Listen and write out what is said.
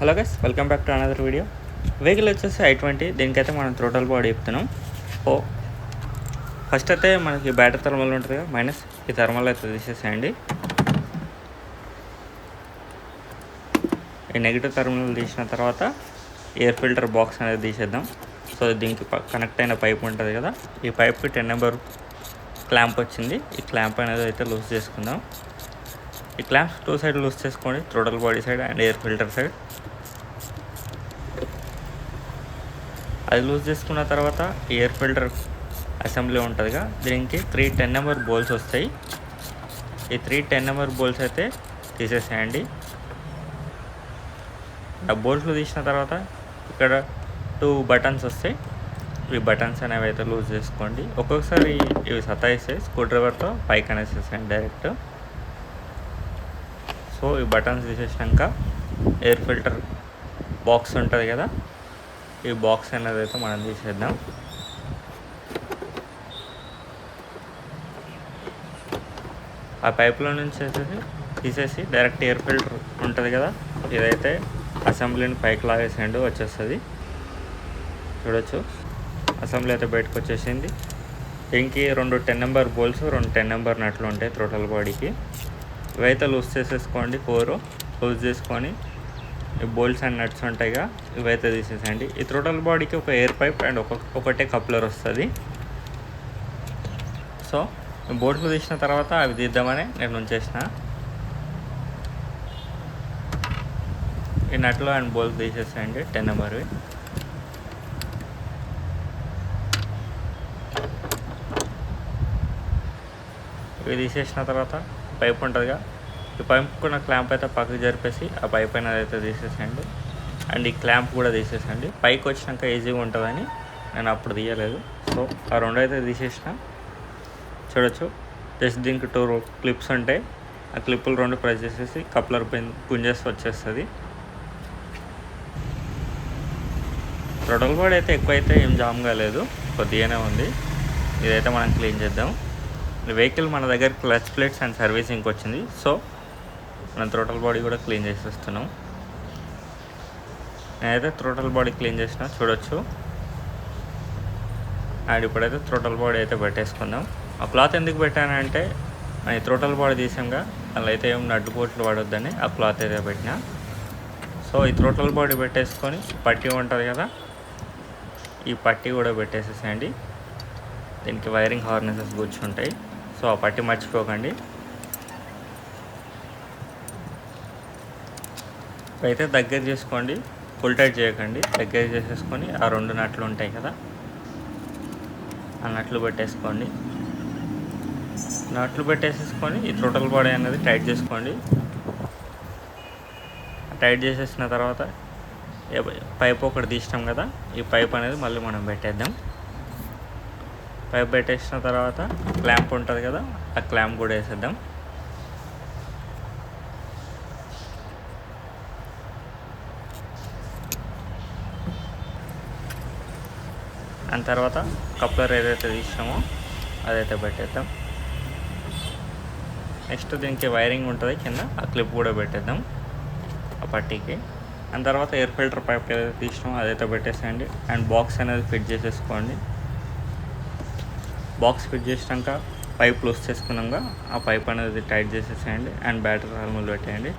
Hello guys, welcome back to another video. Vehicle వచ్చేసి i20. దీనికైతే మనం థ్రోటల్ బాడీ చెప్తున్నాం. ఫస్ట్ అయితే మనకి బ్యాటరీ థర్మల్ ఉంటుంది కదా, మైనస్ ఈ థర్మల్ అయితే తీసేసేయండి. ఈ నెగిటివ్ థర్మల్ తీసిన తర్వాత ఎయిర్ ఫిల్టర్ బాక్స్ అనేది తీసేద్దాం. సో దీనికి కనెక్ట్ అయిన పైప్ ఉంటుంది కదా, ఈ పైప్కి 10 నెంబర్ క్లాంప్ వచ్చింది. ఈ క్లాంప్ అనేది అయితే లూజ్ చేసుకుందాం. ఈ క్లాంప్స్ 2 సైడ్ లూజ్ చేసుకోండి, throttle body side and air filter side. అది లూజ్ చేసుకున్న తర్వాత ఎయిర్ ఫిల్టర్ అసెంబ్లీ ఉంటుందిగా, దీనికి 3 10 నెంబర్ బోల్స్ వస్తాయి. ఈ 3 10 నెంబర్ బోల్స్ అయితే తీసేసేయండి. ఆ బోల్ట్లు తీసిన తర్వాత ఇక్కడ 2 బటన్స్ వస్తాయి. ఈ బటన్స్ అనేవి అయితే లూజ్ చేసుకోండి. ఒక్కొక్కసారి ఇవి సతాయిస్తాయి, స్క్రూ డ్రైవర్తో పైకి అనేసేసేయండి డైరెక్ట్. సో ఈ బటన్స్ తీసేసాక ఎయిర్ ఫిల్టర్ బాక్స్ ఉంటుంది కదా, ఈ బాక్స్ అనేది అయితే మనం తీసేద్దాం. ఆ పైప్లో నుంచి తీసేసి డైరెక్ట్ ఎయిర్ ఫిల్టర్ ఉంటుంది కదా, ఇదైతే అసెంబ్లీని పైకి లాగేసేయండి, వచ్చేస్తుంది. చూడొచ్చు అసెంబ్లీ అయితే బయటకు వచ్చేసింది. దీనికి 2 10 నెంబర్ బోల్స్, 2 10 నెంబర్ నట్లు ఉంటాయి థ్రోటల్ బాడీకి. ఇవైతే లూజ్ చేసేసుకోండి. 4 లూజ్ చేసుకొని ఈ బోల్ట్స్ అండ్ నట్స్ ఉంటాయిగా, ఇవైతే తీసేసేయండి. ఈ థ్రోటల్ బాడీకి ఒక ఎయిర్ పైప్ అండ్ ఒకటే కప్లర్ వస్తుంది. సో బోల్ట్లు తీసిన తర్వాత అవి తీద్దామని నేను ఉంచేసిన. ఈ నట్లు అండ్ బోల్ట్ తీసేసేయండి 10 నెంబర్వి. ఇవి తీసేసిన తర్వాత పైప్ ఉంటుందిగా, ఈ పైప్కున్న క్లాంప్ అయితే పక్కకు జరిపేసి ఆ పైప్ అనేది అయితే తీసేసేయండి. అండ్ ఈ క్లాంప్ కూడా తీసేసండి. పైకి వచ్చినాక ఈజీగా ఉంటుందని నేను అప్పుడు తీయలేదు. సో ఆ 2 అయితే తీసేసిన. చూడొచ్చు జస్ట్ దీనికి 2 క్లిప్స్ ఉంటాయి. ఆ క్లిప్పులు 2 ప్రెస్ చేసేసి కప్లర్ గుంజేసి వచ్చేస్తుంది. థ్రోటల్ బాడీ అయితే ఎక్కువైతే ఏం జామ్ కాలేదు, కొద్దిగానే ఉంది. ఇదైతే మనం క్లీన్ చేద్దాం. వెహికల్ మన దగ్గర క్లచ్ ప్లేట్స్ అండ్ సర్వీసింగ్ వచ్చింది. సో మనం థ్రోటల్ బాడీ కూడా క్లీన్ చేసేస్తున్నాం. నేనైతే థ్రోటల్ బాడీ క్లీన్ చేసిన, చూడొచ్చు. అండ్ ఇప్పుడైతే థ్రోటల్ బాడీ అయితే పెట్టేసుకుందాం. ఆ క్లాత్ ఎందుకు పెట్టానంటే, ఈ థ్రోటల్ బాడీ తీసాంగా, అందులో అయితే ఏం నడ్డు పోట్లు పడొద్దని ఆ క్లాత్ అయితే పెట్టిన. సో ఈ థ్రోటల్ బాడీ పెట్టేసుకొని పట్టీ ఉంటుంది కదా, ఈ పట్టీ కూడా పెట్టేసేసేయండి. దీనికి వైరింగ్ హార్నెసెస్ కూర్చుంటాయి. సో ఆ పట్టీ మర్చిపోకండి. అయితే దగ్గర చేసుకోండి, ఫుల్ టైట్ చేయకండి. దగ్గర చేసేసుకొని ఆ 2 నట్లు ఉంటాయి కదా, ఆ నట్లు పెట్టేసుకోండి. నట్లు పెట్టేసేసుకొని ఈ థ్రోటల్ బాడీ అనేది టైట్ చేసుకోండి. టైట్ చేసేసిన తర్వాత పైప్ ఒకటి తీసినాం కదా, ఈ పైప్ అనేది మళ్ళీ మనం పెట్టేద్దాం. పైప్ పెట్టేసిన తర్వాత క్లాంప్ ఉంటుంది కదా, ఆ క్లాంప్ కూడా వేసేద్దాం. దాని తర్వాత కప్లర్ ఏదైతే తీసినామో అదైతే పెట్టేద్దాం. నెక్స్ట్ దీనికి వైరింగ్ ఉంటుంది కింద, ఆ క్లిప్ కూడా పెట్టేద్దాం ఆ పట్టీకి. దాని తర్వాత ఎయిర్ ఫిల్టర్ పైప్ ఏదైతే తీసినామో అదైతే పెట్టేసేయండి. అండ్ బాక్స్ అనేది ఫిట్ చేసేసుకోండి. బాక్స్ ఫిట్ చేసినాక పైప్ లూజ్ చేసుకున్నాక ఆ పైప్ అనేది టైట్ చేసేసేయండి. అండ్ బ్యాటరీ థర్మల్ పెట్టేయండి.